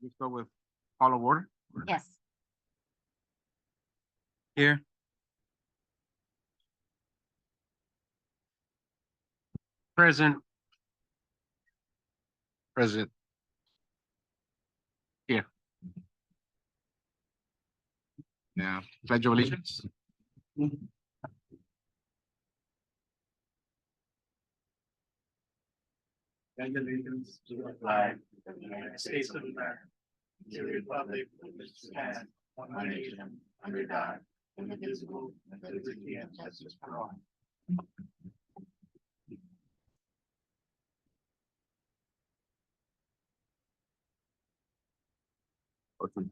We go with call of order. Yes. Here. Present. Present. Here. Yeah, pledge of allegiance. And allegiance to the flag of the United States of America, to the republic for which it stands, one nation, under God, indivisible, with liberty and justice for all.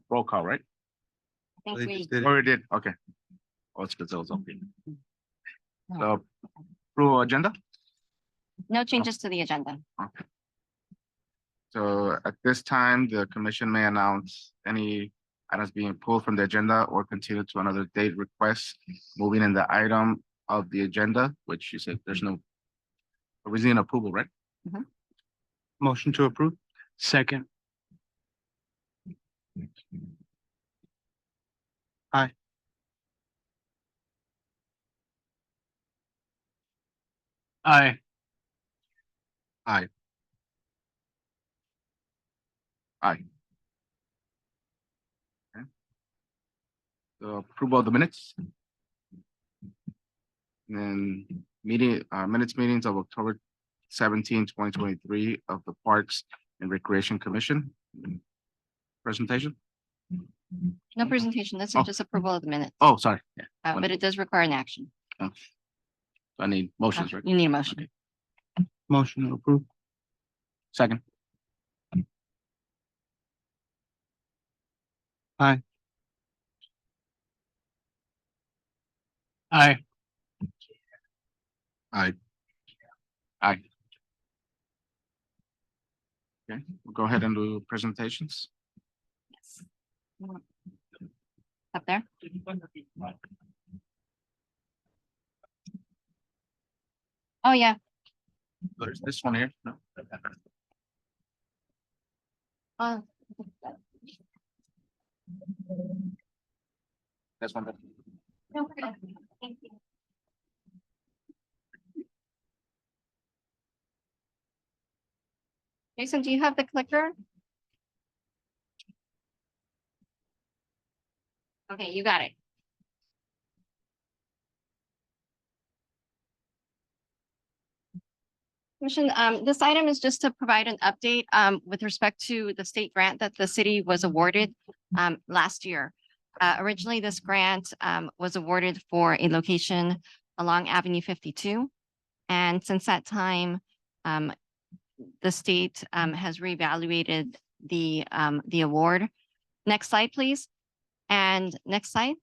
Roll call, right? I think Did already did, okay. Oh, it's because I was okay. No. So, approval agenda. no changes to the agenda. So at this time, the commission may announce any items being pulled from the agenda or continue to another date request, moving in the item of the agenda, which you said there's no reason approval, right? Mhm. Motion to approve. Second. Aye. Aye. Aye. Aye. Okay. The approval of the minutes. And minutes meetings of October 17, 2023 of the Parks and Recreation Commission. Presentation. No presentation. This Oh. is just approval of the minutes. Oh, sorry. Yeah, But it does require an action. I need motions, right? You need a motion. Motion to approve. Second. Aye. Aye. Aye. Aye. Okay, we'll go ahead and do presentations. Yes. Up there. Oh, yeah. There's this one here. No. Oh, This one. no, we're good. Thank you. Jason, do you have the clicker? Okay, you got it. Commission, this item is just to provide an update with respect to the state grant that the city was awarded last year. Originally, this grant was awarded for a location along Avenue 52. And since that time, the state has reevaluated the award. Next slide, please. And next slide.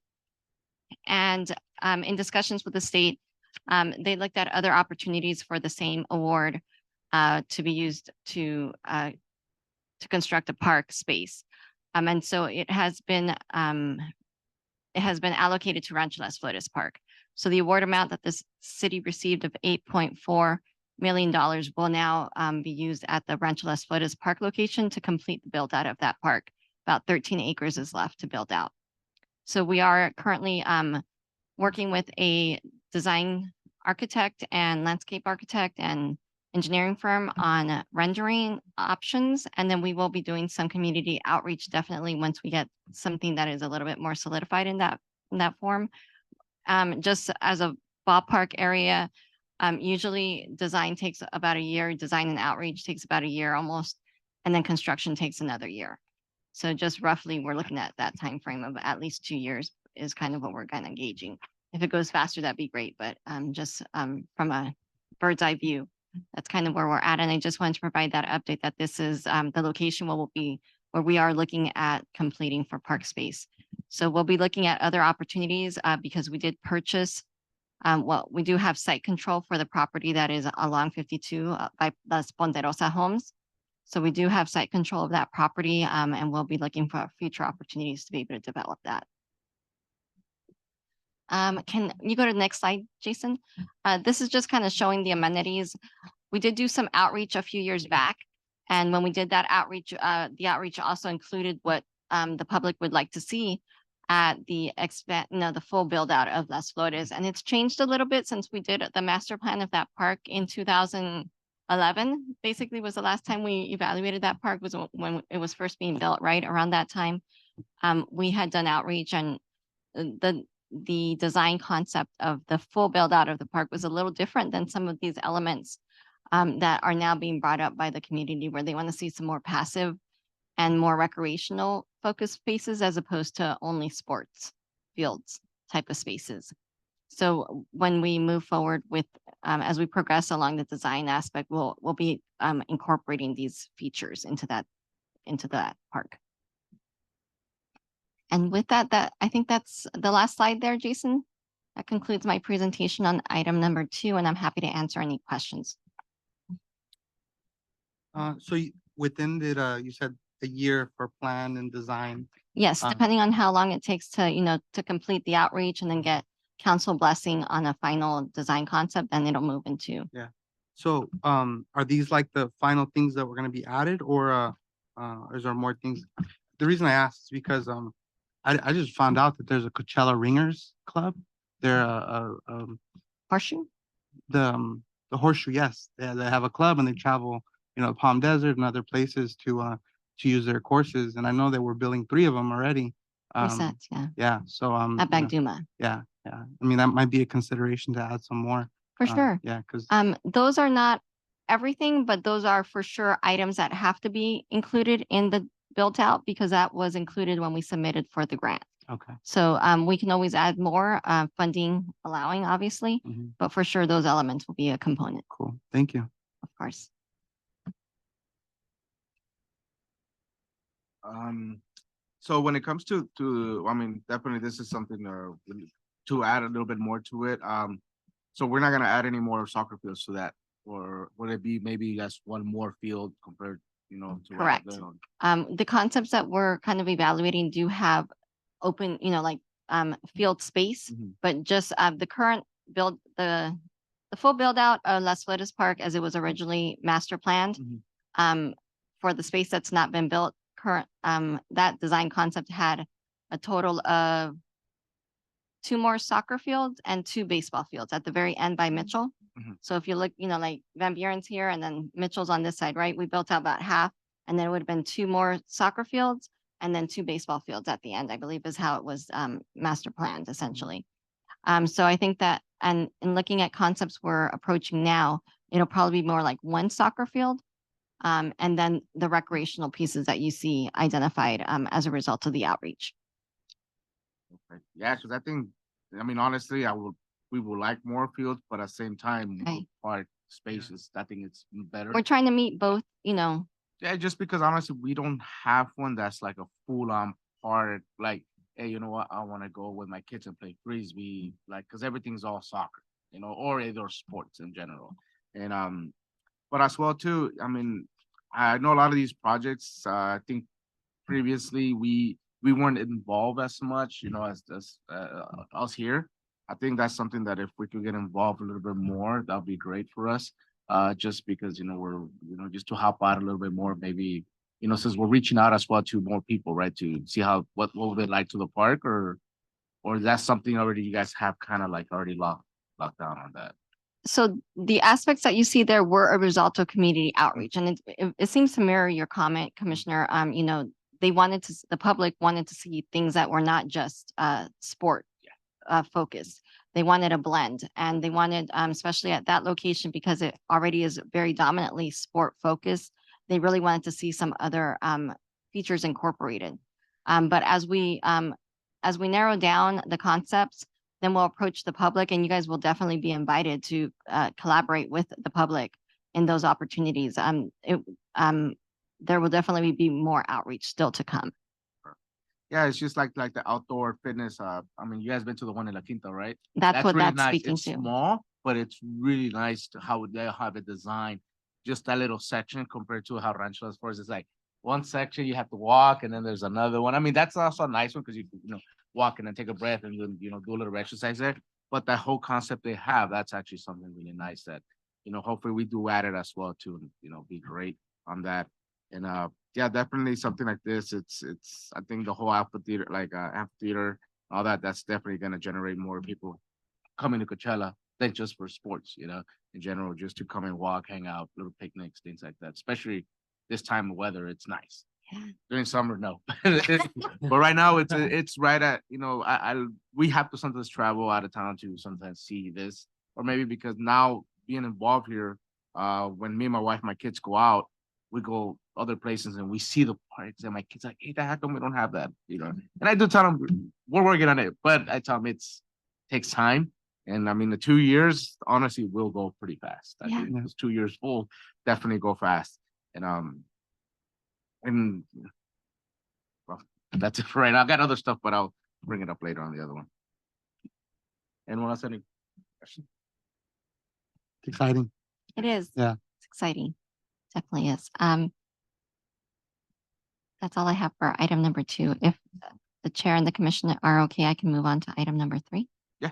And in discussions with the state, they looked at other opportunities for the same award to be used to construct a park space. And so it has been allocated to Rancho Las Flores Park. So the award amount that this city received of $8.4 million will now be used at the Rancho Las Flores Park location to complete the build out of that park. About 13 acres is left to build out. So we are currently working with a design architect and landscape architect and engineering firm on rendering options. And then we will be doing some community outreach definitely once we get something that is a little bit more solidified in that form. Just as a ballpark area, usually design takes about a year, design and outreach takes about a year almost, and then construction takes another year. So just roughly, we're looking at that time frame of at least 2 years is kind of what we're kind of gauging. If it goes faster, that'd be great, but just from a bird's eye view, that's kind of where we're at. And I just wanted to provide that update that this is the location where we are looking at completing for park space. So we'll be looking at other opportunities because we did purchase. We do have site control for the property that is along 52 by Las Ponderosa Homes. So we do have site control of that property and we'll be looking for future opportunities to be able to develop that. Can you go to the next slide, Jason? This is just kind of showing the amenities. We did do some outreach a few years back, And when we did that outreach, the outreach also included what the public would like to see at the the full build out of Las Flores. And it's changed a little bit since we did the master plan of that park in 2011. Basically was the last time we evaluated that park was when it was first being built, right around that time. We had done outreach, and the design concept of the full build out of the park was a little different than some of these elements that are now being brought up by the community, where they want to see some more passive and more recreational focused spaces as opposed to only sports fields type of spaces. So when we move forward with, as we progress along the design aspect, we'll be incorporating these features into that park. And with that, I think that's the last slide there, Jason. That concludes my presentation on item number 2, and I'm happy to answer any questions. Within the, you said a year for plan and design. Yes, Um, depending on how long it takes to, to complete the outreach and then get council blessing on a final design concept, then it'll move into. So, are these like the final things that were gonna be added, or is there more things? The reason I asked is because, I just found out that there's a Coachella Ringers Club. They're, Horseshoe? the Horseshoe, yes, they have a club and they travel, Palm Desert and other places to use their courses. And I know that we're building 3 of them already. Three sets, yeah, Yeah, so, at Bagduma, yeah. I mean, that might be a consideration to add some more. for sure. Yeah, because, Those are not everything, but those are for sure items that have to be included in the built out, because that was included when we submitted for the grant. okay. So we can always add more, funding allowing, obviously, Mhm. but for sure those elements will be a component, Cool, thank you. of course. So when it comes to, I mean, definitely this is something to add a little bit more to it. So we're not gonna add any more soccer fields to that, or would it be maybe that's one more field compared, to? Correct. The concepts that we're kind of evaluating do have open, field space, Mhm. but just the current build, the full build out of Las Flores Park as it was originally master planned, Mhm. for the space that's not been built, that design concept had a total of 2 more soccer fields and 2 baseball fields at the very end by Mitchell. Mhm. So if you look, like Van Buren's here and then Mitchell's on this side, right? We built out about half, and then it would have been 2 more soccer fields and then 2 baseball fields at the end, I believe is how it was master planned essentially. So I think that, and in looking at concepts we're approaching now, it'll probably be more like 1 soccer field. And then the recreational pieces that you see identified as a result of the outreach. Okay. Yeah, because I mean, honestly, we would like more fields, but at the same time, Right. park spaces, I think it's better. We're trying to meet both, Yeah, just because honestly, we don't have one that's like a full-on park, like, hey, you know what, I want to go with my kids and play frisbee, like, because everything's all soccer, or either sports in general. And but as well too, I mean, I know a lot of these projects, I think previously we weren't involved as much, as us here. I think that's something that if we could get involved a little bit more, that'd be great for us. Just because, we're, just to help out a little bit more, maybe, since we're reaching out as well to more people, right? To see what would they like to the park, or that's something already you guys have kind of like already locked down on that. So the aspects that you see there were a result of community outreach, and it seems to mirror your comment, Commissioner. The public wanted to see things that were not just sport focused. They wanted a blend, and they wanted, especially at that location, because it already is very dominantly sport focused. They really wanted to see some other features incorporated. But as we narrow down the concepts, then we'll approach the public, and you guys will definitely be invited to collaborate with the public in those opportunities. There will definitely be more outreach still to come. Yeah, it's just like the outdoor fitness. I mean, you guys been to the one in La Quinta, right? That's what really that's nice. speaking It's to. small, but it's really nice to how they have it designed. Just that little section compared to how Rancho Las Flores is like one section you have to walk, and then there's another one. I mean, that's also a nice one because you walk and then take a breath and then do a little exercise there. But that whole concept they have, that's actually something really nice that hopefully we do add it as well to be great on that. And yeah, definitely something like this. I think the whole amphitheater, like amphitheater, all that, that's definitely gonna generate more people coming to Coachella than just for sports, in general, just to come and walk, hang out, little picnics, things like that. Especially this time of weather, it's nice. Yeah. During summer, no. But right now, it's right at, we have to sometimes travel out of town to sometimes see this, or maybe because now being involved here, when me and my wife, my kids go out, we go other places and we see the parks, and my kids like, hey, how come we don't have that? And I do tell them we're working on it, but I tell them takes time. And I mean, the 2 years honestly will go pretty fast. I Yeah. think those 2 years will definitely go fast. And well, that's it for right now. I got other stuff, but I'll bring it up later on the other one. Anyone else any questions? It's exciting. It is. Yeah. It's exciting. Definitely is. That's all I have for item number 2. If the chair and the commission are okay, I can move on to item number 3. Yeah.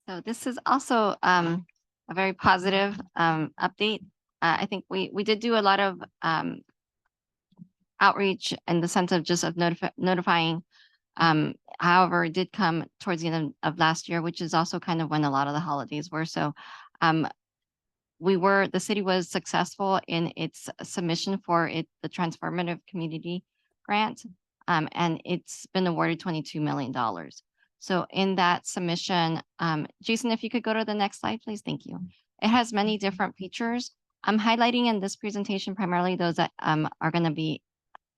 So this is also a very positive update. I think we did do a lot of outreach in the sense of just of notifying. However, it did come towards the end of last year, which is also kind of when a lot of the holidays were. So the city was successful in its submission for the transformative community grant. And it's been awarded $22 million. So in that submission, Jason, if you could go to the next slide, please. Thank you. It has many different features. I'm highlighting in this presentation primarily those that are going to be,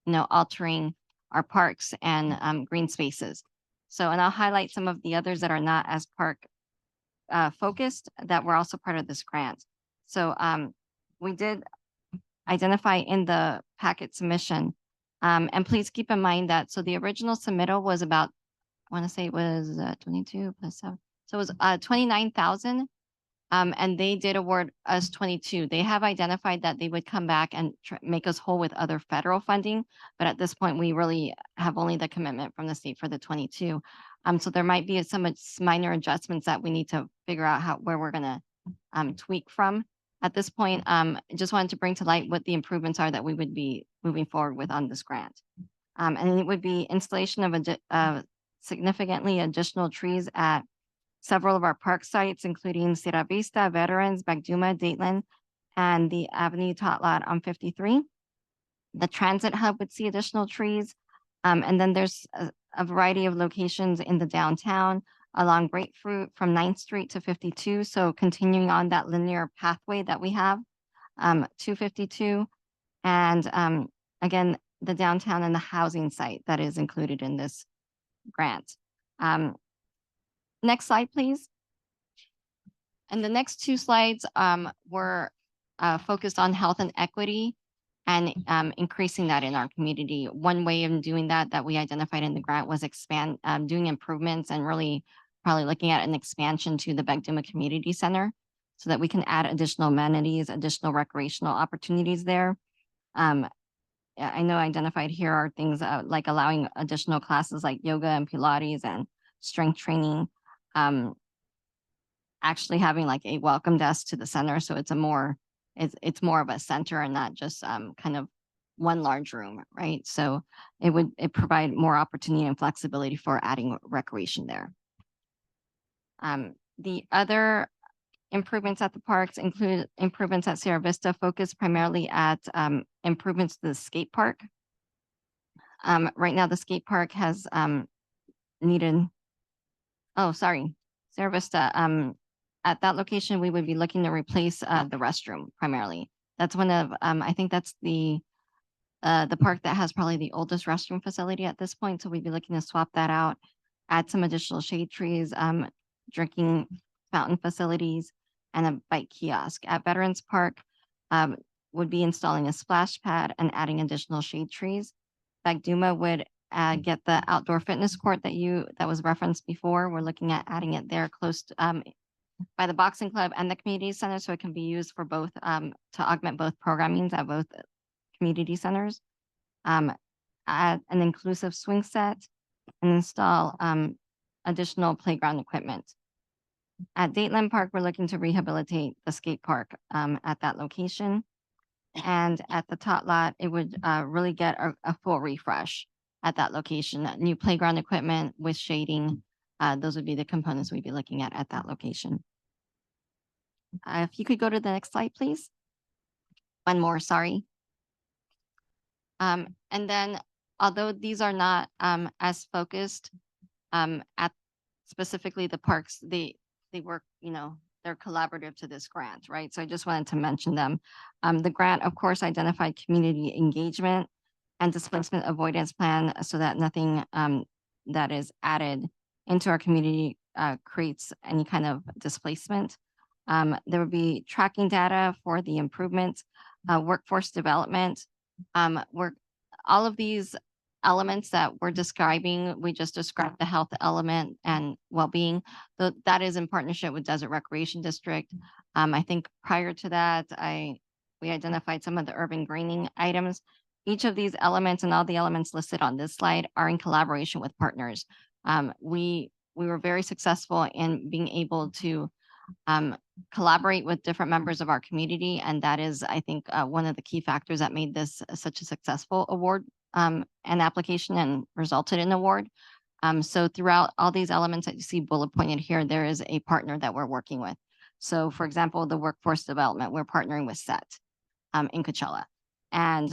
altering our parks and green spaces. So, and I'll highlight some of the others that are not as park focused that were also part of this grant. So we did identify in the packet submission, and please keep in mind that, so the original submittal was about, I want to say it was 22 plus 7. So it was 29,000. And they did award us 22. They have identified that they would come back and make us whole with other federal funding. But at this point, we really have only the commitment from the state for the 22. So there might be some minor adjustments that we need to figure out where we're going to tweak from. At this point, I just wanted to bring to light what the improvements are that we would be moving forward with on this grant. And it would be installation of significantly additional trees at several of our park sites, including Sierra Vista, Veterans, Bagduma, Dateland, and the Avenue Tot Lot on 53. The transit hub would see additional trees. And then there's a variety of locations in the downtown along Grapefruit from 9th Street to 52. So continuing on that linear pathway that we have to 52. And again, the downtown and the housing site that is included in this grant. Next slide, please. And the next 2 slides were focused on health and equity and increasing that in our community. One way of doing that we identified in the grant was doing improvements and really probably looking at an expansion to the Bagduma Community Center so that we can add additional amenities, additional recreational opportunities there. I know identified here are things like allowing additional classes like yoga and Pilates and strength training. Actually having like a welcome desk to the center. So it's more of a center and not just kind of one large room, right? So it provide more opportunity and flexibility for adding recreation there. The other improvements at the parks include improvements at Sierra Vista, focused primarily at improvements to the skate park. Right now the skate park has Sierra Vista. At that location, we would be looking to replace the restroom primarily. That's one of, I think that's the park that has probably the oldest restroom facility at this point. So we'd be looking to swap that out, add some additional shade trees, drinking fountain facilities, and a bike kiosk. At Veterans Park, would be installing a splash pad and adding additional shade trees. Bagduma would get the outdoor fitness court that was referenced before. We're looking at adding it there close to, by the boxing club and the community center, so it can be used for both to augment both programmings at both community centers. Add an inclusive swing set and install additional playground equipment. At Dateland Park, we're looking to rehabilitate the skate park at that location. And at the tot lot, it would really get a full refresh at that location. New playground equipment with shading. Those would be the components we'd be looking at that location. If you could go to the next slide, please. One more, sorry. And then, although these are not as focused at specifically the parks, they work, they're collaborative to this grant, right? So I just wanted to mention them. The grant, of course, identified community engagement and displacement avoidance plan so that nothing that is added into our community creates any kind of displacement. There would be tracking data for the improvements, workforce development. All of these elements that we're describing, we just described the health element and well-being. That is in partnership with Desert Recreation District. I think prior to that, we identified some of the urban greening items. Each of these elements and all the elements listed on this slide are in collaboration with partners. We were very successful in being able to collaborate with different members of our community. And that is, I think, one of the key factors that made this such a successful award and application and resulted in award. So throughout all these elements that you see bullet pointed here, there is a partner that we're working with. So for example, the workforce development, we're partnering with SET in Coachella. And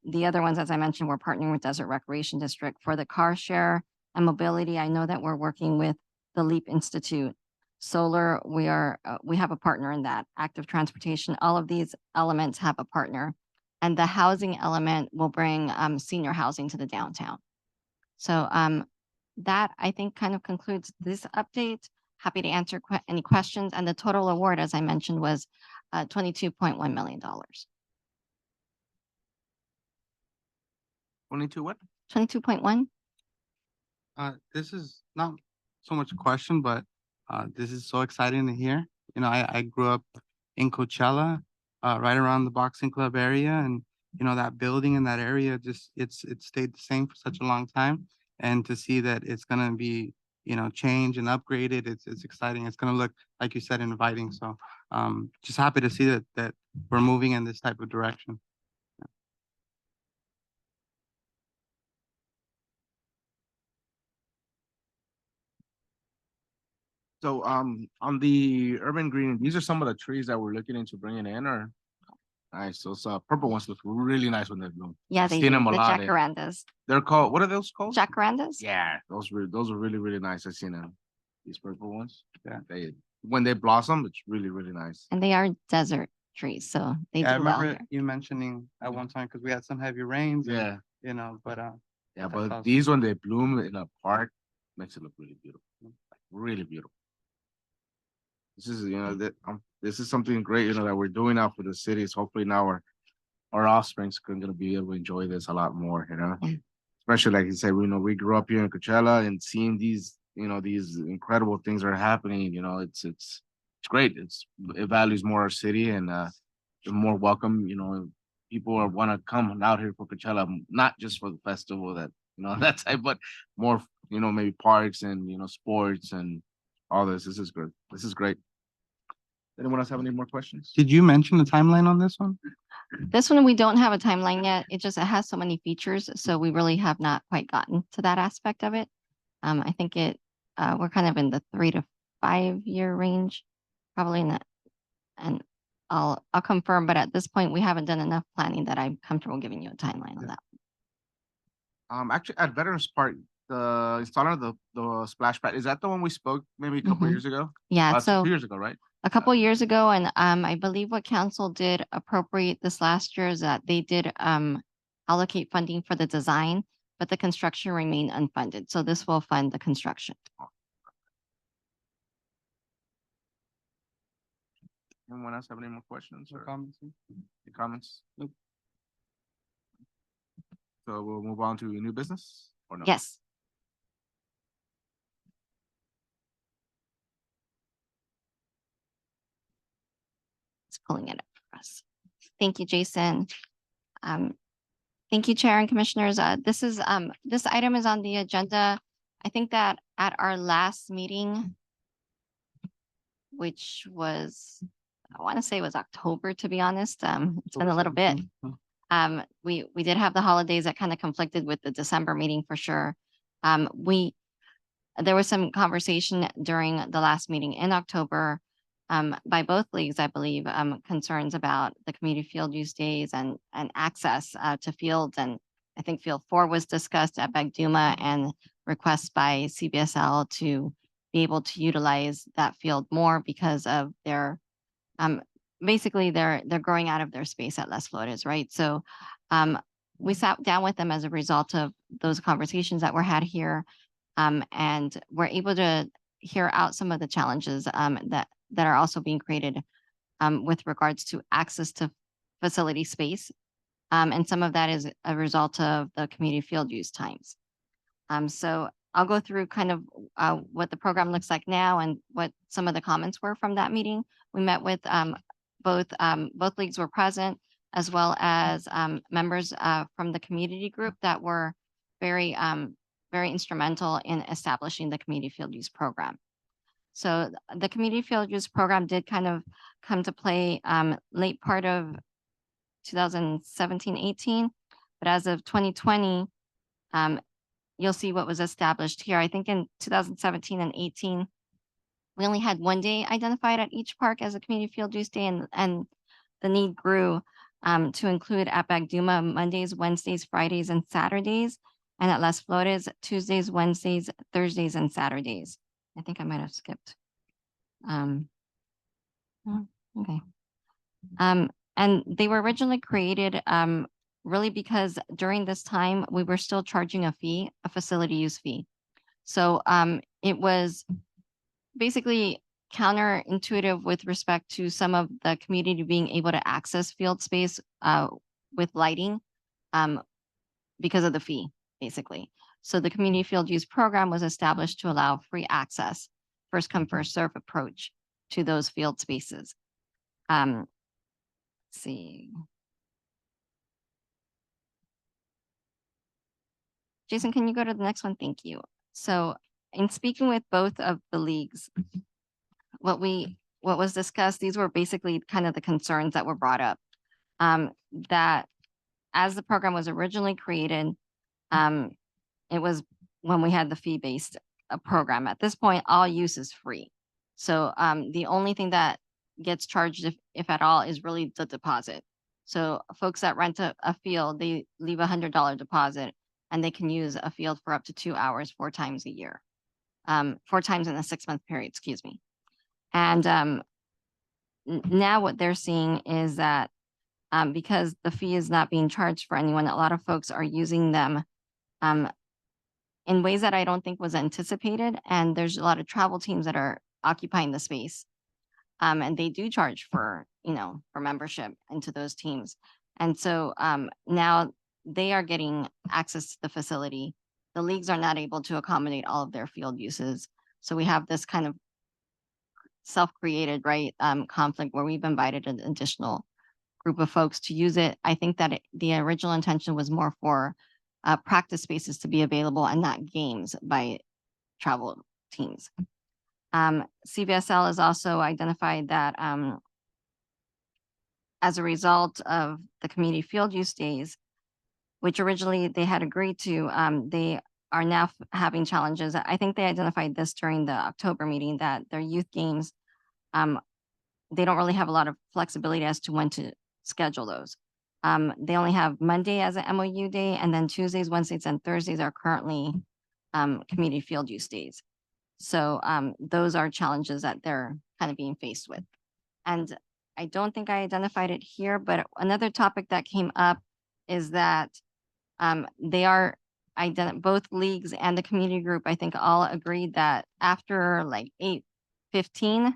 the other ones, as I mentioned, we're partnering with Desert Recreation District. For the car share and mobility, I know that we're working with the LEAP Institute. Solar, we have a partner in that. Active transportation, all of these elements have a partner. And the housing element will bring senior housing to the downtown. So that, I think, kind of concludes this update. Happy to answer any questions. And the total award, as I mentioned, was $22.1 million. 22 what? 22.1? This is not so much a question, but this is so exciting to hear. I grew up in Coachella, right around the boxing club area, and that building in that area it's stayed the same for such a long time. And to see that it's gonna be changed and upgraded, it's exciting. It's gonna look, like you said, inviting. So just happy to see that we're moving in this type of direction. So, on the urban green, these are some of the trees that we're looking into bringing in, or nice. Those purple ones look really nice when they bloom. Yeah, I've they seen do. them a The lot. jacarandas. They're called, what are those called? Jacarandas? Yeah, those are really, really nice. I've seen them. These purple ones. Yeah. When they blossom, it's really, really nice. And they are desert trees, so they Yeah, I do well remember here. you mentioning at one time, because we had some heavy rains. Yeah, But yeah, that's but awesome. these when they bloom in a park, makes it look really beautiful. Like, really beautiful. This is, this is something great, that we're doing now for the cities. Hopefully now our offspring's gonna be able to enjoy this a lot more, Yeah. Especially like you said, we grew up here in Coachella and seeing these, these incredible things are happening, it's great. It values more our city and the more welcome, people wanna come out here for Coachella, not just for the festival that, that type, but more, maybe parks and, sports and all this. This is good. This is great. Anyone else have any more questions? Did you mention the timeline on this one? This one, we don't have a timeline yet. It has so many features, so we really have not quite gotten to that aspect of it. I think we're kind of in the 3 to 5 year range, probably in that. And I'll confirm, but at this point, we haven't done enough planning that I'm comfortable giving you a timeline on Yeah. that. Actually, at Veterans Park, the installer of the splash pad, is that the one we spoke maybe a couple Mhm. years ago? Yeah, That's so 2 years ago, right? a couple years ago, and I believe what council did appropriate this last year is that they did allocate funding for the design, but the construction remained unfunded. So this will fund the construction. Anyone else have any more questions No or comments? any comments? Nope. So we'll move on to new business or no? Yes. It's pulling it up for us. Thank you, Jason. Thank you, Chair and Commissioners. This item is on the agenda. I think that at our last meeting, which was, I want to say it was October, to be honest. It's been a little bit. We did have the holidays that kind of conflicted with the December meeting for sure. There was some conversation during the last meeting in October by both leagues, I believe, concerns about the community field use days and access to fields. And I think Field 4 was discussed at Bagduma and requests by CBSL to be able to utilize that field more because of their basically they're growing out of their space at Las Flores, right? So we sat down with them as a result of those conversations that were had here, and we're able to hear out some of the challenges that are also being created with regards to access to facility space. And some of that is a result of the community field use times. So I'll go through kind of what the program looks like now and what some of the comments were from that meeting. We met with both leagues were present, as well as members from the community group that were very instrumental in establishing the community field use program. So the community field use program did kind of come to play late part of 2017-18, but as of 2020, you'll see what was established here. I think in 2017 and 18, we only had one day identified at each park as a community field use day, and the need grew to include at Bagduma Mondays, Wednesdays, Fridays, and Saturdays, and at Las Flores Tuesdays, Wednesdays, Thursdays, and Saturdays. I think I might have skipped. Okay. And they were originally created really because during this time we were still charging a fee, a facility use fee. So it was basically counterintuitive with respect to some of the community being able to access field space with lighting because of the fee, basically. So the community field use program was established to allow free access, first come, first serve approach to those field spaces. Let's see. Jason, can you go to the next one? Thank you. So in speaking with both of the leagues, what was discussed, these were basically kind of the concerns that were brought up. That as the program was originally created, it was when we had the fee-based program. At this point, all use is free. So the only thing that gets charged, if at all, is really the deposit. So folks that rent a field, they leave $100 deposit and they can use a field for up to 2 hours, 4 times a year, 4 times in a 6-month period, excuse me. And now what they're seeing is that because the fee is not being charged for anyone, a lot of folks are using them in ways that I don't think was anticipated. And there's a lot of travel teams that are occupying the space. And they do charge for membership into those teams. And so now they are getting access to the facility. The leagues are not able to accommodate all of their field uses. So we have this kind of self-created, right, conflict where we've invited an additional group of folks to use it. I think that the original intention was more for practice spaces to be available and not games by travel teams. CBSL has also identified that as a result of the community field use days, which originally they had agreed to, they are now having challenges. I think they identified this during the October meeting, that their youth games, they don't really have a lot of flexibility as to when to schedule those. They only have Monday as an MOU day, and then Tuesdays, Wednesdays, and Thursdays are currently community field use days. So those are challenges that they're kind of being faced with. And I don't think I identified it here, but another topic that came up is that they are both leagues and the community group, I think, all agreed that after like 8:15,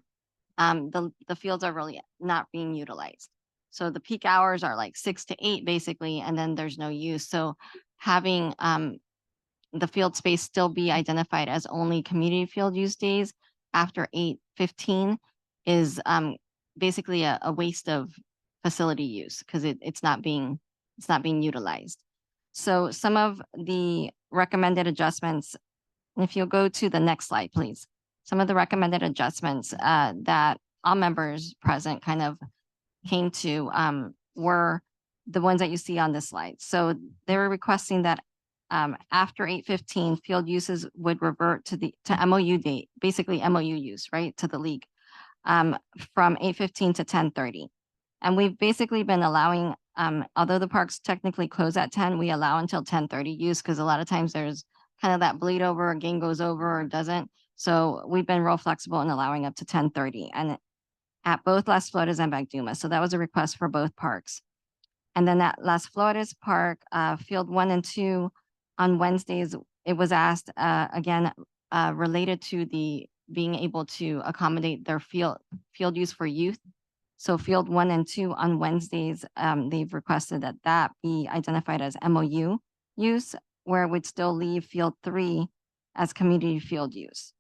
the fields are really not being utilized. So the peak hours are like 6 to 8 basically, and then there's no use. So having the field space still be identified as only community field use days after 8:15 is basically a waste of facility use because it's not being utilized. So some of the recommended adjustments, and if you'll go to the next slide, please. some of the recommended adjustments that all members present kind of came to were the ones that you see on this slide. So they were requesting that after 8:15, field uses would revert to MOU date, basically MOU use, right, to the league from 8:15 to 10:30. And we've basically been allowing, although the parks technically close at 10, we allow until 10:30 use because a lot of times there's kind of that bleed over, a game goes over or doesn't. So we've been real flexible in allowing up to 10:30 and at both Las Flores and Bagduma. So that was a request for both parks. And then at Las Flores Park, Field 1 and 2 on Wednesdays, it was asked again related to the being able to accommodate their field use for youth. So Field 1 and 2 on Wednesdays, they've requested that that be identified as MOU use, where it would still leave Field 3 as community field use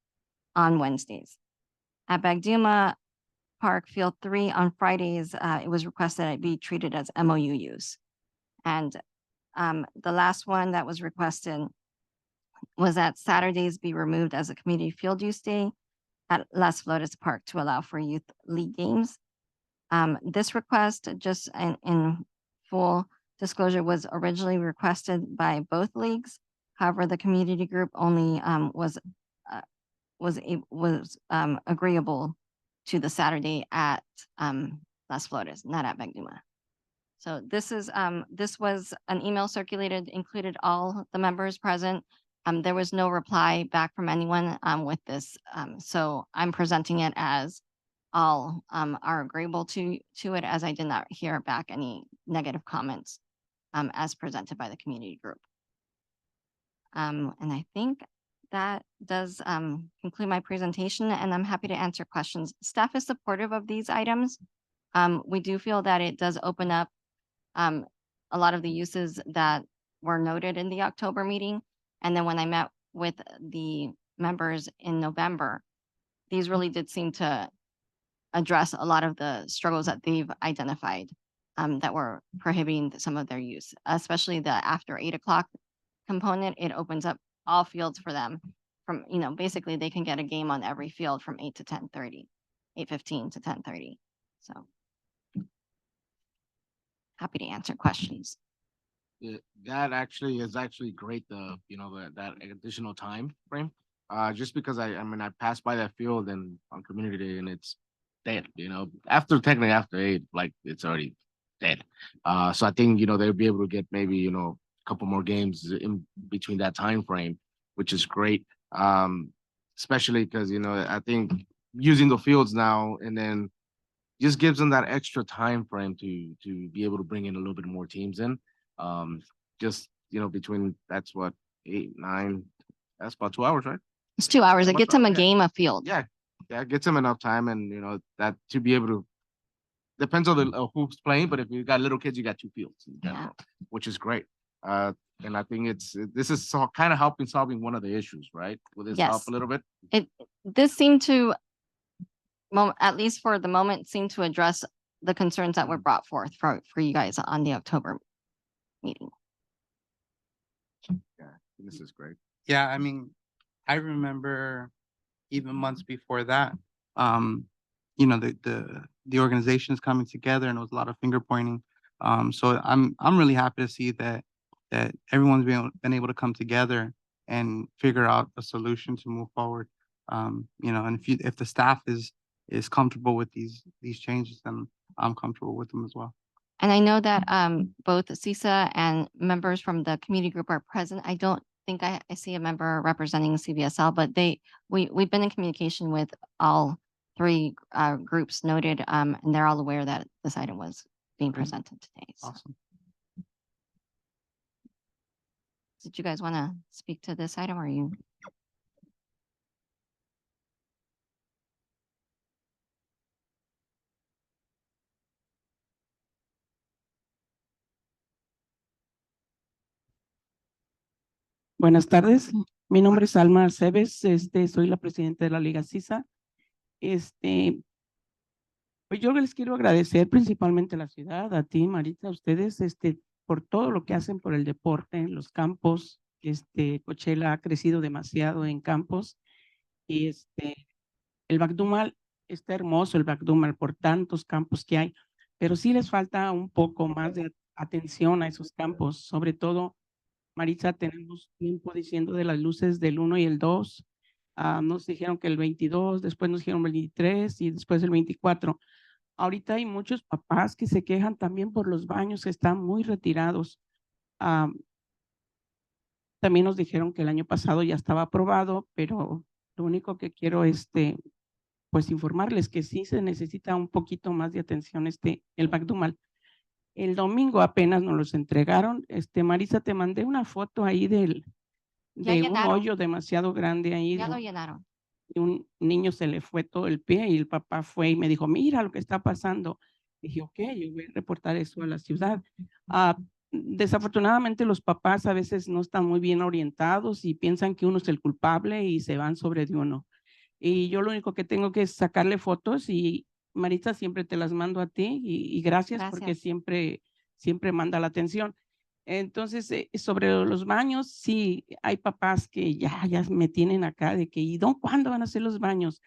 on Wednesdays. At Bagduma Park, Field 3 on Fridays, it was requested it be treated as MOU use. And the last one that was requested was that Saturdays be removed as a community field use day at Las Flores Park to allow for youth league games. This request, just in full disclosure, was originally requested by both leagues. However, the community group only was agreeable to the Saturday at Las Flores, not at Bagduma. So this was an email circulated, included all the members present. There was no reply back from anyone with this. So I'm presenting it as all are agreeable to it, as I did not hear back any negative comments as presented by the community group. And I think that does conclude my presentation, and I'm happy to answer questions. Staff is supportive of these items. We do feel that it does open up a lot of the uses that were noted in the October meeting. And then when I met with the members in November, these really did seem to address a lot of the struggles that they've identified that were prohibiting some of their use, especially the after 8 o'clock component. It opens up all fields for them from, basically they can get a game on every field from 8 to 10:30, 8:15 to 10:30. So happy to answer questions. That actually is great, that additional time frame. Just because I passed by that field and on community day and it's dead, technically after 8, like it's already dead. So I think, they'll be able to get maybe, a couple more games in between that time frame, which is great. Especially because, I think using the fields now and then just gives them that extra time frame to be able to bring in a little bit more teams in. Just, between, that's what, 8, 9, that's about 2 hours, right? It's 2 hours. It Much gets them a better, game of field. Yeah, that gets them enough time, and that to be able to, depends on the who's playing, but if you got little kids, you got 2 fields in general, which is great. And I think this is kind of helping solving one of the issues, right? Will this help Yes. a little bit? This seemed to, at least for the moment, seem to address the concerns that were brought forth for you guys on the October meeting. Yeah, this is great. Yeah, I mean, I remember even months before that, the organizations coming together and it was a lot of finger pointing. So I'm really happy to see that everyone's been able to come together and figure out a solution to move forward. And if the staff is comfortable with these changes, then I'm comfortable with them as well. And I know that both CISA and members from the community group are present. I don't think I see a member representing CVSL, but we've been in communication with all 3 groups noted, and they're all aware that this item was being presented today. So. Awesome. Did you guys want to speak to this item, or are you? Buenas tardes, mi nombre es Alma Cebes, soy la presidenta de la Liga CISA. Pues yo les quiero agradecer principalmente a la ciudad, a ti, Marita, a ustedes, por todo lo que hacen por el deporte en los campos. Coachella ha crecido demasiado en campos y el Bacdumal está hermoso, el Bacdumal, por tantos campos que hay, pero sí les falta un poco más de atención a esos campos. Sobre todo, Maritza, tenemos tiempo diciendo de las luces del 1 y el 2. Nos dijeron que el 22, después nos dijeron el 23 y después el 24. Ahorita hay muchos papás que se quejan también por los baños que están muy retirados. Ah, también nos dijeron que el año pasado ya estaba aprobado, pero lo único que quiero es pues informarles que sí se necesita un poquito más de atención el Bacdumal. El domingo apenas nos los entregaron. Marisa, te mandé una foto ahí Ya de un llenaron, hoyo demasiado grande ahí. ya lo llenaron. Un niño se le fue todo el pie y el papá fue y me dijo, mira lo que está pasando. Dije, ok, yo voy a reportar eso a la ciudad. Desafortunadamente los papás a veces no están muy bien orientados y piensan que uno es el culpable y se van sobre de uno. Y yo lo único que tengo que es sacarle fotos y Marita siempre te las mando a ti y gracias porque Gracias. siempre manda la atención. Entonces, sobre los baños, sí, hay papás que ya me tienen acá de que, ¿y cuándo van a hacer los baños?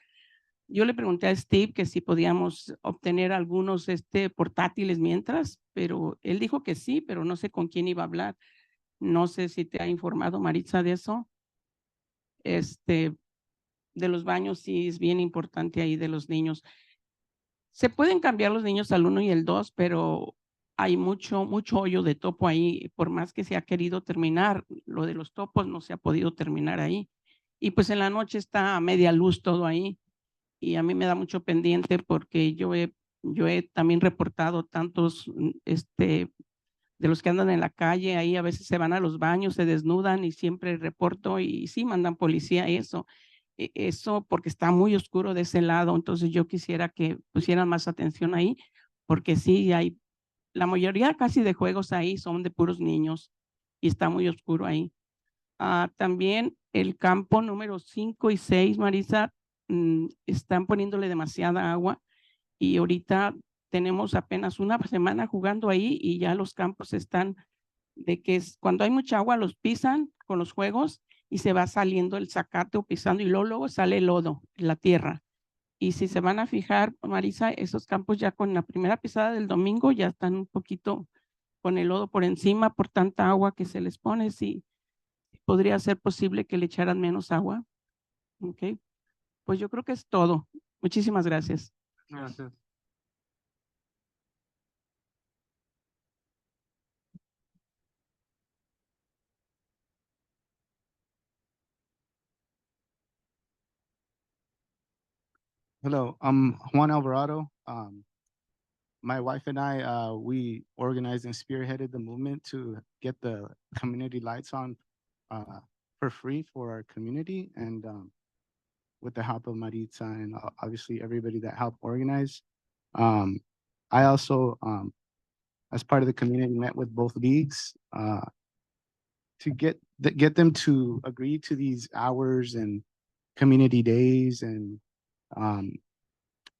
Yo le pregunté a Steve que si podíamos obtener algunos portátiles mientras, pero él dijo que sí, pero no sé con quién iba a hablar. No sé si te ha informado Maritza de eso. De los baños sí es bien importante ahí de los niños. Se pueden cambiar los niños al 1 y el 2, pero hay mucho hoyo de topo ahí. Por más que se ha querido terminar, lo de los topos no se ha podido terminar ahí. Y pues en la noche está a media luz todo ahí. Y a mí me da mucho pendiente porque yo he también reportado tantos, de los que andan en la calle, ahí a veces se van a los baños, se desnudan y siempre reporto y sí mandan policía eso. Eso porque está muy oscuro de ese lado, entonces yo quisiera que pusieran más atención ahí, porque sí hay, la mayoría casi de juegos ahí son de puros niños y está muy oscuro ahí. También el campo número 5 y 6, Marisa, están poniéndole demasiada agua y ahorita tenemos apenas una semana jugando ahí y ya los campos están de que cuando hay mucha agua los pisan con los juegos y se va saliendo el zacate o pisando y luego sale el lodo, la tierra. Y si se van a fijar, Marisa, esos campos ya con la primera pisada del domingo ya están un poquito con el lodo por encima por tanta agua que se les pone. Sí, podría ser posible que le echaran menos agua. Ok, pues yo creo que es todo. Muchísimas gracias. Gracias. Hello, I'm Juan Alvarado. My wife and I, we organized and spearheaded the movement to get the community lights on for free for our community, and with the help of Maritza and obviously everybody that helped organize. I also, as part of the community, met with both leagues to get them to agree to these hours and community days and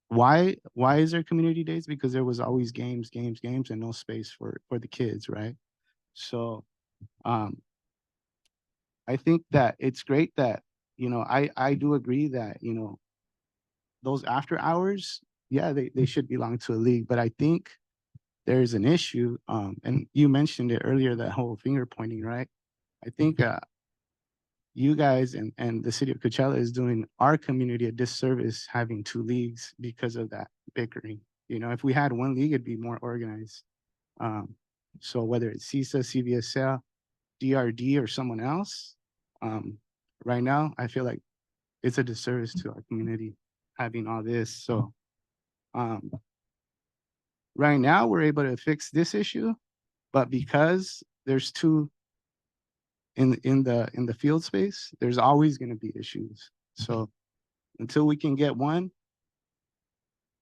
why is there community days? Because there was always games and no space for the kids, right? So I think that it's great that I do agree that those after hours, yeah, they should belong to a league, but I think there's an issue, and you mentioned it earlier, that whole finger pointing, right? I think you guys and the city of Coachella is doing our community a disservice having two leagues because of that bickering. If we had one league, it'd be more organized. So whether it's CISA, CVSL, DRD, or someone else, right now, I feel like it's a disservice to our community having all this. So right now, we're able to fix this issue, but because there's two in the field space, there's always going to be issues. So until we can get one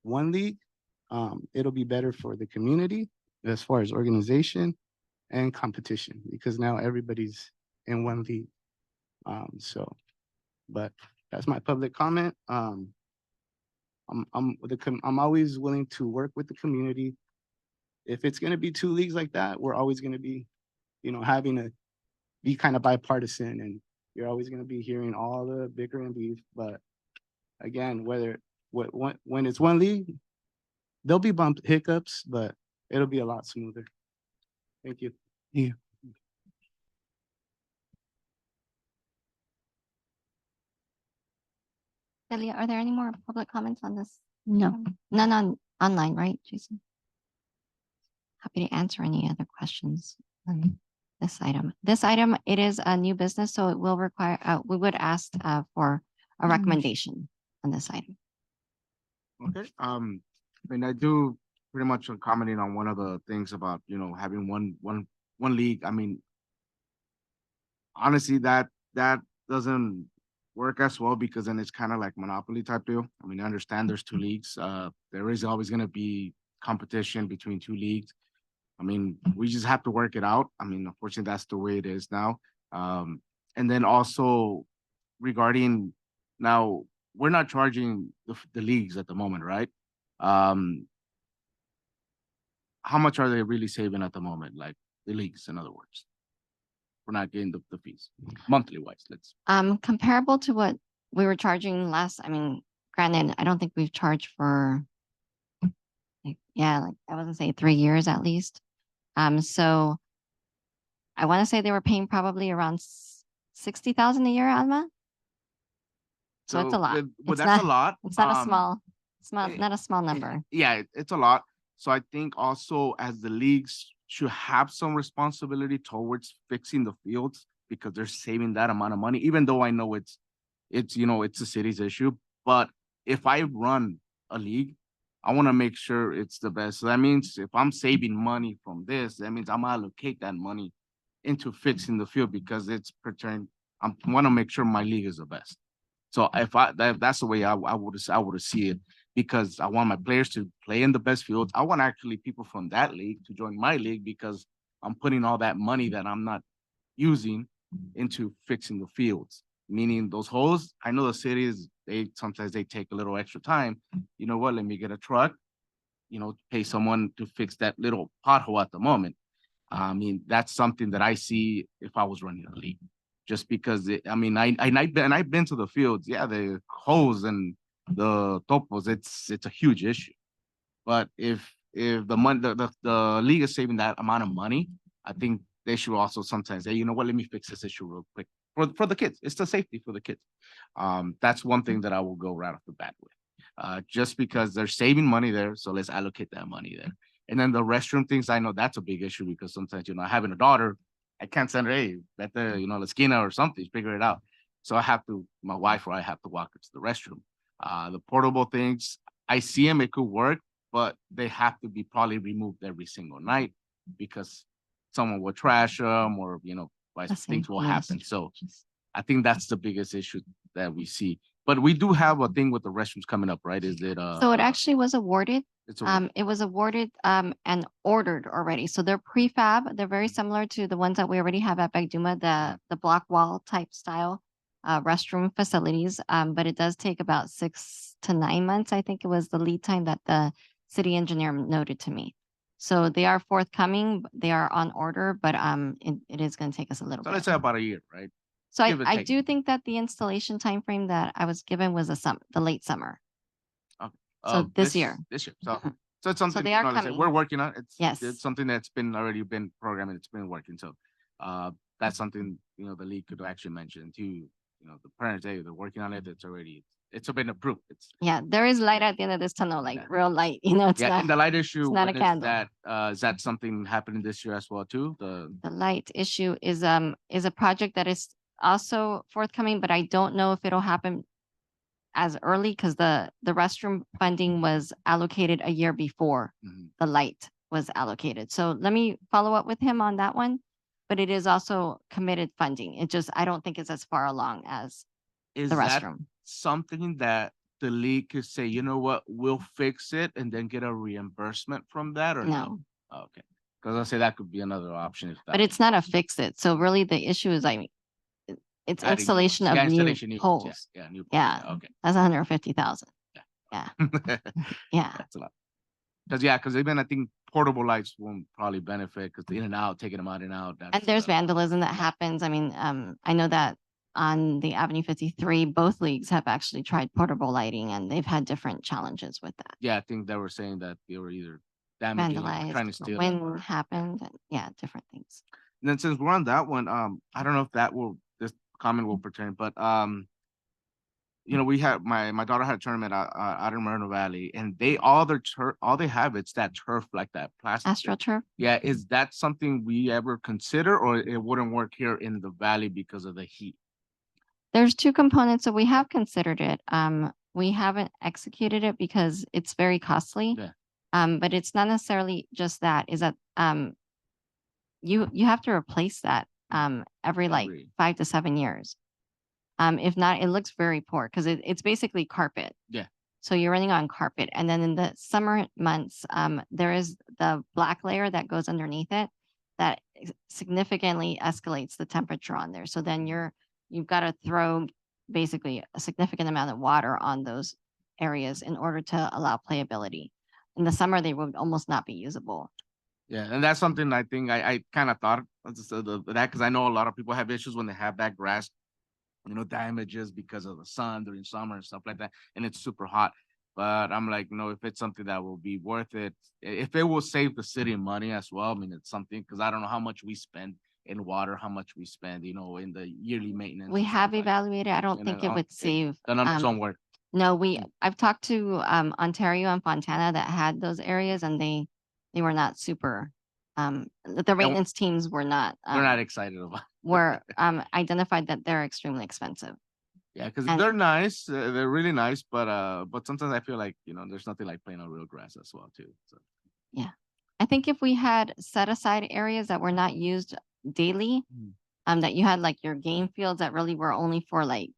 league, it'll be better for the community as far as organization and competition, because now everybody's in one league. But that's my public comment. I'm always willing to work with the community. If it's going to be two leagues like that, we're always going to be, having to be kind of bipartisan, and you're always going to be hearing all the bickering beef. But again, whether, when it's one league, there'll be bump hiccups, but it'll be a lot smoother. Thank you. Delia, are there any more public comments on this? No. None online, right, Jason? Happy to answer any other questions on this item. This item, it is a new business, so it will require, we would ask for a recommendation on this item. Okay, I mean, I do pretty much commenting on one of the things about, you know, having one league. I mean, honestly, that doesn't work as well because then it's kind of like monopoly type deal. I mean, I understand there's two leagues. There is always gonna be competition between two leagues. I mean, we just have to work it out. I mean, unfortunately, that's the way it is now. And then also regarding now, we're not charging the leagues at the moment, right? How much are they really saving at the moment? Like the leagues, in other words? We're not getting the fees monthly wise, let's. Comparable to what we were charging last, I mean, granted, I don't think we've charged for like, like I was gonna say 3 years at least. So I want to say they were paying probably around 60,000 a year, Alma. So it's a lot. Well, It's that's not- a lot. It's not a eh, not a small number. Yeah, it's a lot. So I think also as the leagues should have some responsibility towards fixing the fields because they're saving that amount of money, even though I know it's, you know, it's the city's issue. But if I run a league, I want to make sure it's the best. So that means if I'm saving money from this, that means I'm gonna allocate that money into fixing the field because it's pertaining. I want to make sure my league is the best. So if that's the way I would see it because I want my players to play in the best fields. I want actually people from that league to join my league because I'm putting all that money that I'm not using into fixing the fields. Meaning those holes, I know the cities, sometimes they take a little extra time. You know what? Let me get a truck, you know, pay someone to fix that little pothole at the moment. I mean, that's something that I see if I was running a league. Just because I've been to the fields, yeah, the holes and the topos, it's a huge issue. But if the money the league is saving that amount of money, I think they should also sometimes say, you know what, let me fix this issue real quick for the kids. It's the safety for the kids. That's one thing that I will go right off the bat with. Just because they're saving money there, so let's allocate that money there. And then the restroom things, I know that's a big issue because sometimes, you know, having a daughter, I can't send her, hey, better, you know, la esquina or something, figure it out. So I have to, my wife or I have to walk her to the restroom. The portable things, I see them, it could work, but they have to be probably removed every single night because someone will trash them or, you know, things will happen. So I think that's the biggest issue that we see. But we do have a thing with the restrooms coming up, right? Is it So it actually was awarded. it's a, It was awarded and ordered already. So they're prefab. They're very similar to the ones that we already have at Bagduma, the block wall type style restroom facilities. But it does take about 6 to 9 months. I think it was the lead time that the city engineer noted to me. So they are forthcoming. They are on order, but it is going to take us a little so bit. let's say about a year, right? So give or I take. do think that the installation timeframe that I was given was the late summer. So this year. This year. So it's something, they are no, let's say coming. we're working on. Yes. It's something that's already been programmed. It's been working. So that's something, you know, the league could actually mention to, you know, the parents, hey, they're working on it. It's been approved. It's Yeah, there is light at the end of this tunnel, like Yeah. real light, you know, it's yeah, and the not, light issue, not a when is candle. is that something happening this year as well too? the light issue is a project that is also forthcoming, but I don't know if it'll happen as early because the restroom funding was allocated a year before Mhm. the light was allocated. So let me follow up with him on that one. But it is also committed funding. It just, I don't think it's as far along as Is the that restroom. something that the league could say, you know what, we'll fix it and then get a reimbursement from that or no? No, Oh, okay, because I say that could be another option if that. but it's not a fix it. So really the issue is, I mean, it's adding new installation ones. of Yeah, new installation new ones, poles. Yeah, new. poles, Yeah. Okay. That's 150,000. Yeah. Yeah. That's a lot. Because even I think portable lights won't probably benefit because the in and out, taking them out and out. And that's, there's vandalism that happens. I mean, I know that on the Avenue 53, both leagues have actually tried portable lighting and they've had different challenges with that. Yeah, I think they were saying that they were either damaging or trying to Vandalized, steal. when happened, and yeah, different things. And then since we're on that one, I don't know if this comment will pertain, but, we had, my daughter had a tournament out in Moreno Valley, and all they have, it's that turf, like that plastic. AstroTurf, Yeah, is that something we ever consider, or it wouldn't work here in the valley because of the heat? there's two components, so we have considered it. We haven't executed it because it's very costly. Yeah. But it's not necessarily just that, is that, you have to replace that, every like Every- 5 to 7 years. If not, it looks very poor because it's basically carpet. Yeah. So you're running on carpet. And then in the summer months, there is the black layer that goes underneath it that significantly escalates the temperature on there. So then you've got to throw basically a significant amount of water on those areas in order to allow playability. In the summer, they would almost not be usable. Yeah, and that's something I think I kind of thought of that, because I know a lot of people have issues when they have that grass, damages because of the sun during summer and stuff like that, and it's super hot. But I'm like, if it's something that will be worth it, if it will save the city money as well, I mean, it's something, because I don't know how much we spend in water, how much we spend, in the yearly maintenance. We and stuff have like- evaluated. I don't and think then, it would save. The numbers um, don't work. No, I've talked to Ontario and Fontana that had those areas and they were not super, the maintenance teams were not, They're not excited about. were identified that they're extremely expensive. Yeah, because And- they're nice, they're really nice, but sometimes I feel like, there's nothing like playing on real grass as well too. So I think if we had set aside areas that were not used daily, Mm. that you had like your game fields that really were only for like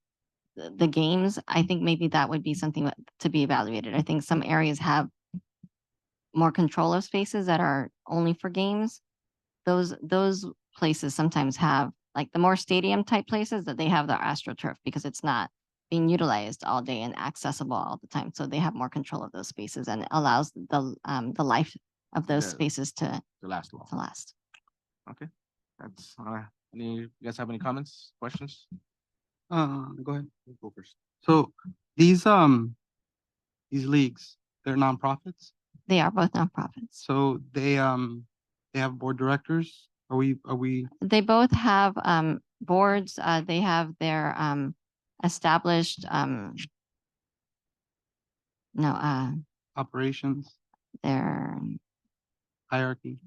the games, I think maybe that would be something to be evaluated. I think some areas have more control of spaces that are only for games. Those places sometimes have, like the more stadium type places, that they have the AstroTurf because it's not being utilized all day and accessible all the time. So they have more control of those spaces and it allows the life of those Yeah. spaces to to last long. last. That's, you guys have any comments, questions? Go ahead. Go first. So these leagues, they're nonprofits, They are both nonprofits. so they have board directors. Are we, They both have boards. They have their established operations, their hierarchy?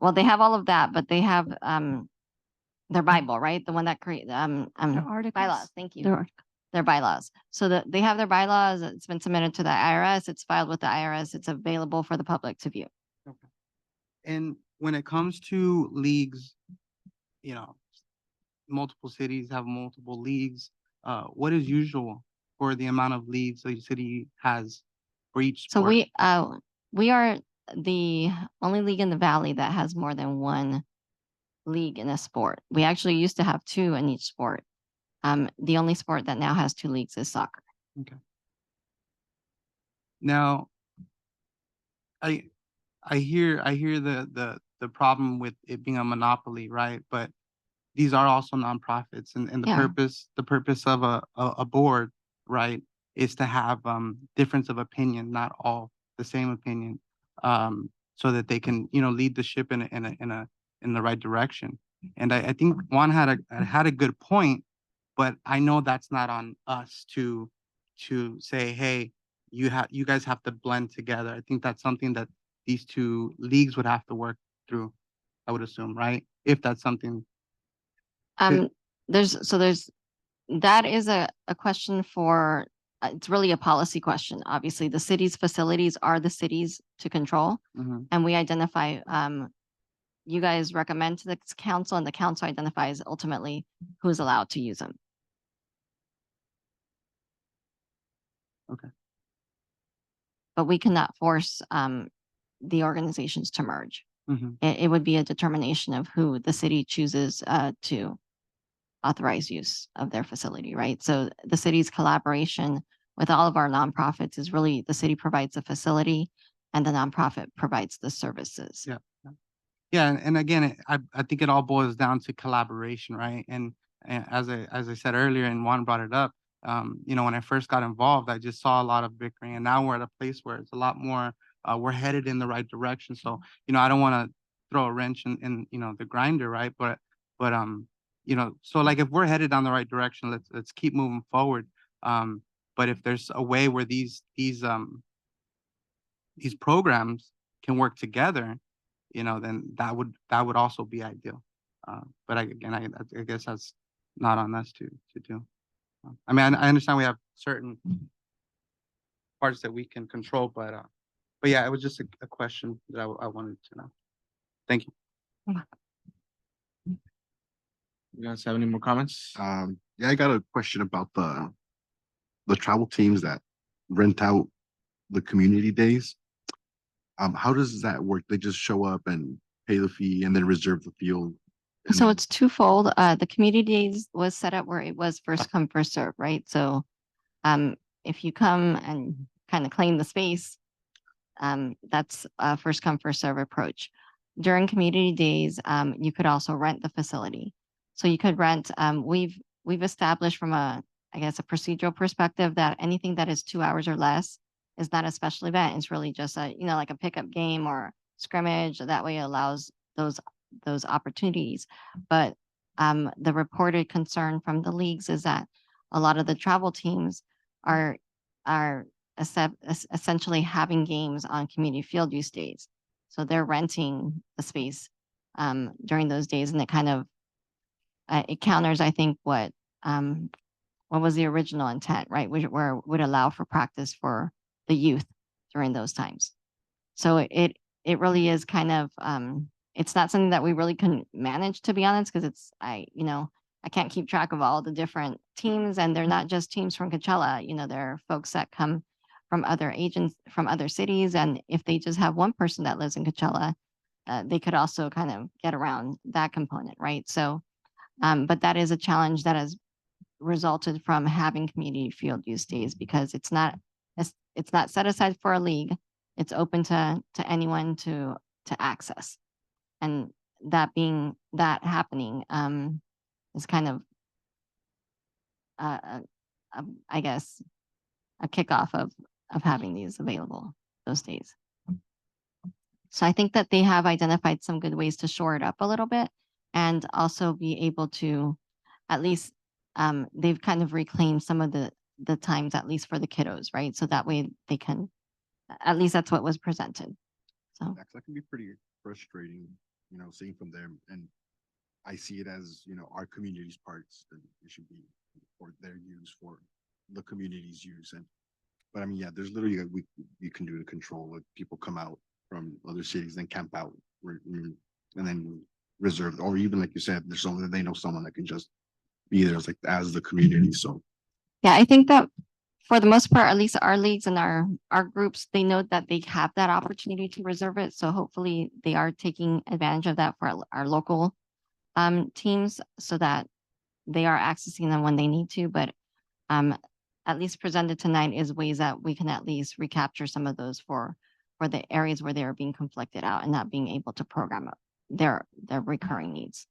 well, they have all of that, but they have their Bible, right? The one that create bylaws. Thank you. Their bylaws. So that they have their bylaws. It's been submitted to the IRS. It's filed with the IRS. It's available for the public to view. And when it comes to leagues, multiple cities have multiple leagues. What is usual for the amount of leagues a city has for each So sport? we are the only league in the valley that has more than one league in a sport. We actually used to have 2 in each sport. The only sport that now has 2 leagues is soccer. Now, I hear the problem with it being a monopoly, right? But these are also nonprofits, and the Yeah. purpose of a board, right, is to have difference of opinion, not all the same opinion, so that they can lead the ship in the right direction. And I think Juan had a good point, but I know that's not on us to say, hey, you guys have to blend together. I think that's something that these 2 leagues would have to work through, I would assume, right? If that's something. There's that is a question for, it's really a policy question. Obviously, the city's facilities are the city's to control, Mhm. and we identify, you guys recommend to the council, and the council identifies ultimately who's allowed to use them. Okay. But we cannot force the organizations to merge. Mhm. It would be a determination of who the city chooses to authorize use of their facility, right? So the city's collaboration with all of our nonprofits is really the city provides the facility and the nonprofit provides the services. Yeah. Yeah, and again, I think it all boils down to collaboration, right? And as I said earlier, and Juan brought it up, when I first got involved, I just saw a lot of bickering, and now we're at a place where it's a lot more, we're headed in the right direction. So, I don't want to throw a wrench in, the grinder, right? But, so like if we're headed down the right direction, let's keep moving forward. But if there's a way where these programs can work together, then that would also be ideal. But I guess that's not on us to do. I mean, I understand we have certain parts that we can control, but yeah, it was just a question that I wanted to know. Thank you. You guys have any more comments? Yeah, I got a question about the travel teams that rent out the community days. How does that work? They just show up and pay the fee and then reserve the field? and So then- it's twofold. The community days was set up where it was first come, first serve, right? So if you come and kind of claim the space, that's a first come, first serve approach. During community days, you could also rent the facility. So you could rent, we've established from I guess, a procedural perspective that anything that is 2 hours or less is not a special event. It's really just like a pickup game or scrimmage. That way it allows those opportunities. But the reported concern from the leagues is that a lot of the travel teams are essentially having games on community field use days. So they're renting the space during those days, and it kind of it counters, I think, what was the original intent, right? Where would allow for practice for the youth during those times. So it really is kind of it's not something that we really can manage, to be honest, because I can't keep track of all the different teams, and they're not just teams from Coachella. There are folks that come from other agents from other cities, and if they just have one person that lives in Coachella, they could also kind of get around that component, right? So, but that is a challenge that has resulted from having community field use days, because it's not set aside for a league. It's open to anyone to access, and that happening is kind of I guess a kickoff of having these available those days. So I think that they have identified some good ways to shore it up a little bit, and also be able to at least they've kind of reclaimed some of the times, at least for the kiddos, right? So that way they can, at least that's what was presented. So That can be pretty frustrating, seeing from them. And I see it as, our community's parts that it should be for their use, for the community's use. But I mean, yeah, there's literally you can do to control it. People come out from other cities, then camp out, and then reserve, or even like you said, there's someone that they know someone that can just be there as the community. So yeah, I think that for the most part, at least our leagues and our groups, they know that they have that opportunity to reserve it. So hopefully they are taking advantage of that for our local teams, so that they are accessing them when they need to. But at least presented tonight is ways that we can at least recapture some of those for the areas where they are being conflicted out and not being able to program their recurring needs.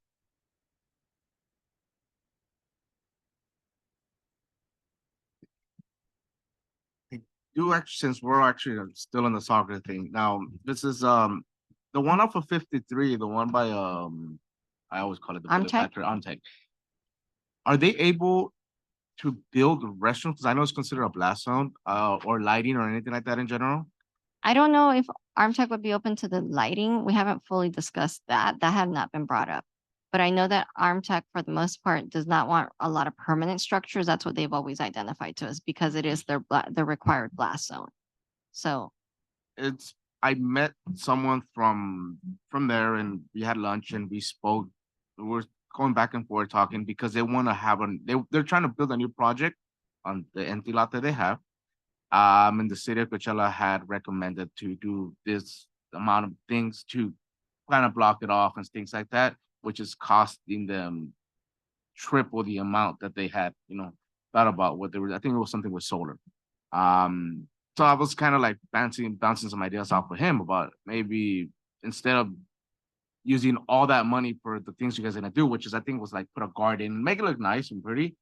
Since we're actually still in the soccer thing now, this is the one off of 53, the one by I always call it the Bullet Amtech? Factory, Amtech. Are they able to build restrooms? Because I know it's considered a blast zone, or lighting or anything like that in general. I don't know if Armtech would be open to the lighting. We haven't fully discussed that. That had not been brought up. But I know that Armtech, for the most part, does not want a lot of permanent structures. That's what they've always identified to us, because it is their required blast zone. So I met someone from there, and we had lunch and we spoke. We're going back and forth talking because they want to have they're trying to build a new project on the empty lot that they have. And the city of Coachella had recommended to do this amount of things to kind of block it off and things like that, which is costing them triple the amount that they had, thought about what they were. I think it was something with solar. So I was kind of like bouncing some ideas off of him about maybe instead of using all that money for the things you guys are gonna do, which is I think was like put a garden, make it look nice and pretty.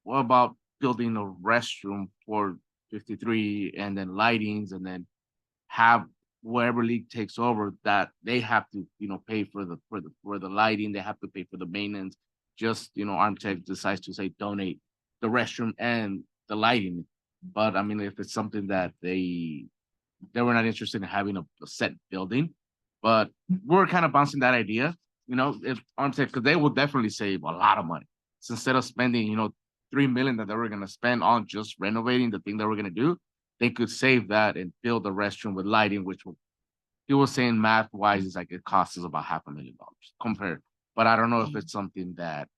What about building a restroom for 53 and then lightings and then have wherever league takes over that they have to, pay for the lighting, they have to pay for the maintenance. Just, Armtech decides to say donate the restroom and the lighting. But I mean, if it's something that they were not interested in having a set building, but we're kind of bouncing that idea, if Armtech, because they will definitely save a lot of money. So instead of spending, 3 million that they were gonna spend on just renovating the thing that we're gonna do, they could save that and fill the restroom with lighting, which will, he was saying math wise, it's like it costs us about $500,000 compared. But I don't know if it's something that,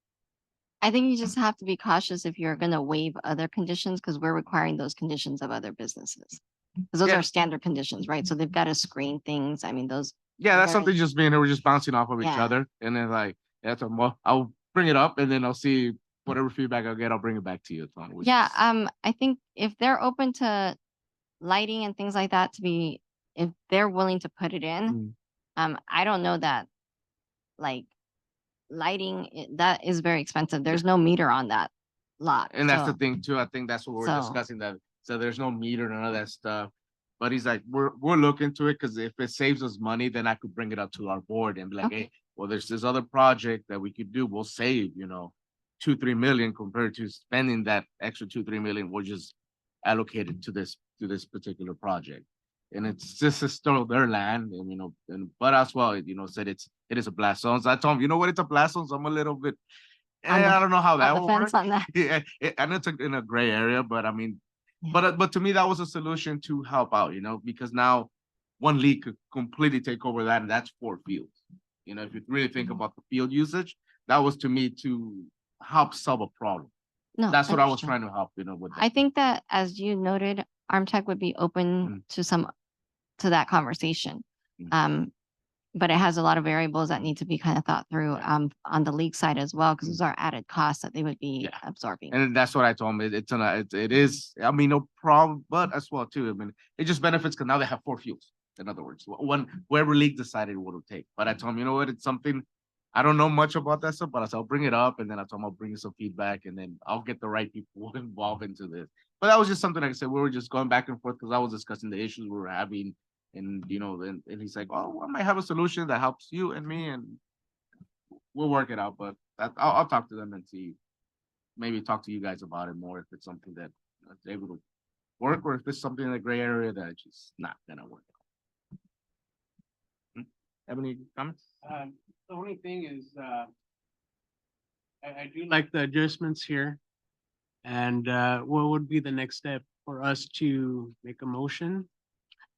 I think you just have to be cautious if you're gonna waive other conditions, because we're requiring those conditions of other businesses. Because those Yeah. are standard conditions, right? So they've got to screen things. I mean, those, yeah, that's Very- something just being, we're just bouncing off of each Yeah. other. And then like, that's, well, I'll bring it up and then I'll see whatever feedback I'll get, I'll bring it back to you. Tom, which yeah, is- I think if they're open to lighting and things like that to be, if they're willing to put it in, I don't know that, like, lighting, that is very expensive. There's no meter on that lot. And that's the so- thing too. I think that's what we're So- discussing, that, so there's no meter, none of that stuff. But he's like, we're looking to it, because if it saves us money, then I could bring it up to our board and be like, Okay. hey, well, there's this other project that we could do. We'll save, 2-3 million compared to spending that extra 2-3 million, we'll just allocate it to this particular project. And it's just still their land, and but as well, said it is a blast zone. So I told him, you know what, it's a blast zone. So I'm a little bit, On the- I don't know how that on the will fence work. on that. Yeah, I know it's in a gray area, but I mean, Yeah. but to me, that was a solution to help out, because now one league could completely take over that, and that's 4 fields. If you really think about the field usage, that was to me to help solve a problem. No, That's what I was understood. trying to help, with. I think that, as you noted, Armtech would be open to that conversation. Mm. But it has a lot of variables that need to be kind of thought through, on the league side as well, because Mm. those are added costs that they would be Yeah. absorbing. And that's what I told him. It is, I mean, no problem, but as well too. I mean, it just benefits because now they have 4 fields. In other words, whoever league decided what to take. But I told him, you know what, it's something, I don't know much about that stuff, but I said, I'll bring it up, and then I told him I'll bring you some feedback, and then I'll get the right people involved into this. But that was just something, like I said, we were just going back and forth because I was discussing the issues we were having. And, and he's like, oh, I might have a solution that helps you and me, and we'll work it out. But I'll talk to them and see, maybe talk to you guys about it more if it's something that is able to work, or if it's something in the gray area that it's just not gonna work. Have any comments? The only thing is, I do like the adjustments here. And, what would be the next step for us to make a motion?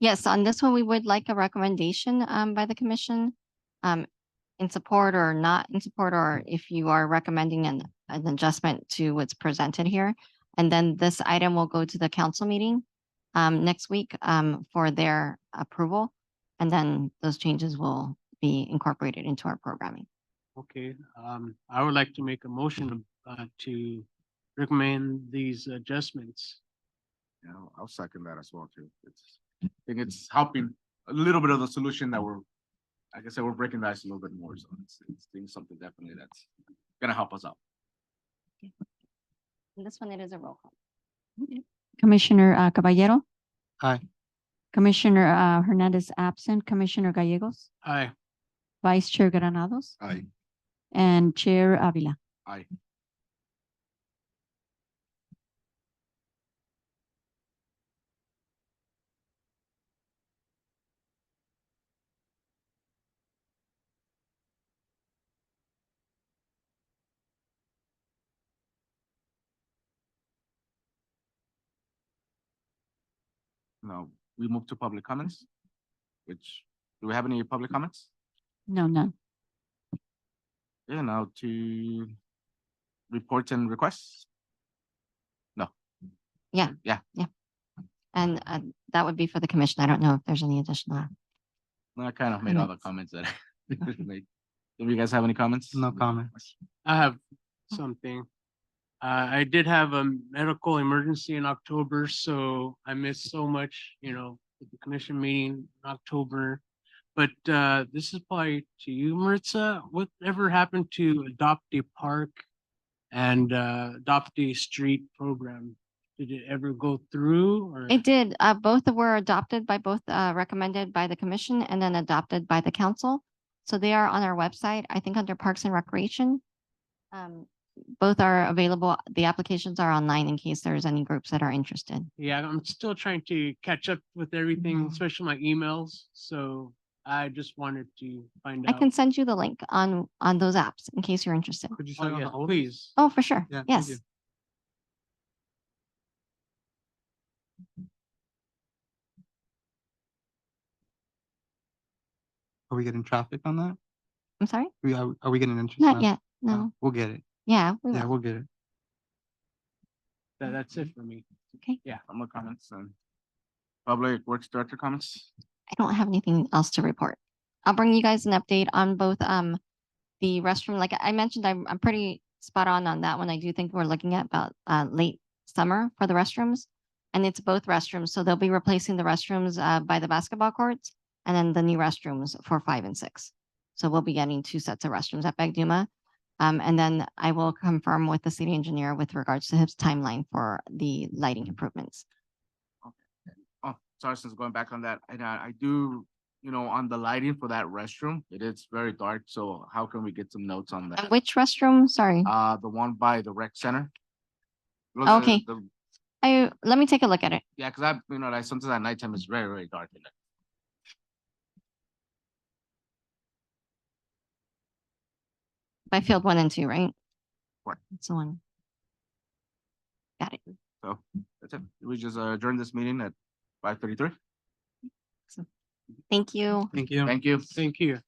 Yes, on this one, we would like a recommendation by the commission in support or not in support, or if you are recommending an adjustment to what's presented here. And then this item will go to the council meeting next week for their approval. And then those changes will be incorporated into our programming. Okay, I would like to make a motion to recommend these adjustments. I'll second that as well too. I think it's helping a little bit of the solution that we're, like I said, we're breaking the ice a little bit more. So it's something definitely that's gonna help us out. And this one, it is a roll call. Commissioner Caballero. Aye. Commissioner Hernandez absent, Commissioner Gallegos, Aye. Vice Chair Granados, Aye. and Chair Avila. Aye. Now, we move to public comments, which, do we have any public comments? No, none. Yeah, now to reports and requests? No. Yeah. Yeah, And that would be for the commission. I don't know if there's any additional. no, I kind of made all the comments that I made. Do you guys have any comments? No comments. I have something. I did have a medical emergency in October, so I missed so much, at the commission meeting in October. But this is probably to you, Maritza. Whatever happened to Adopt a Park and Adopt a Street program? Did it ever go through or? It did, both were adopted by both, recommended by the commission and then adopted by the council. So they are on our website, I think under Parks and Recreation. Both are available. The applications are online in case there's any groups that are interested. Yeah, I'm still trying to catch up with everything, especially my emails. So I just wanted to find I out. can send you the link on those apps in case you're interested. Could you Oh, send on yeah, the oldest? please. Oh, for sure. Yeah, thank Yes. you. Are we getting traffic on that? I'm sorry? Are we getting interest? Not now? yet. No, No. We'll get it. Yeah, we Yeah, will. we'll get it. That's it for me. Some comments and Public Works Director comments? I don't have anything else to report. I'll bring you guys an update on both, the restroom. Like I mentioned, I'm pretty spot on that one. I do think we're looking at about, late summer for the restrooms. And it's both restrooms. So they'll be replacing the restrooms, by the basketball courts and then the new restrooms for 5 and 6. So we'll be getting 2 sets of restrooms at Bagduma. And then I will confirm with the city engineer with regards to his timeline for the lighting improvements. Oh, sorry, since going back on that, and I do, on the lighting for that restroom, it is very dark, so how can we get some notes on that? Which restroom? Sorry. The one by the rec center. Look, Okay. Let me take a look at it. Yeah, cause like sometimes at nighttime it's very, very dark in there. By field 1 and 2, right? Right. That's the one. Got it. So that's it. We just adjourn this meeting at 5:33. Thank you. Thank you. Thank you. Thank you.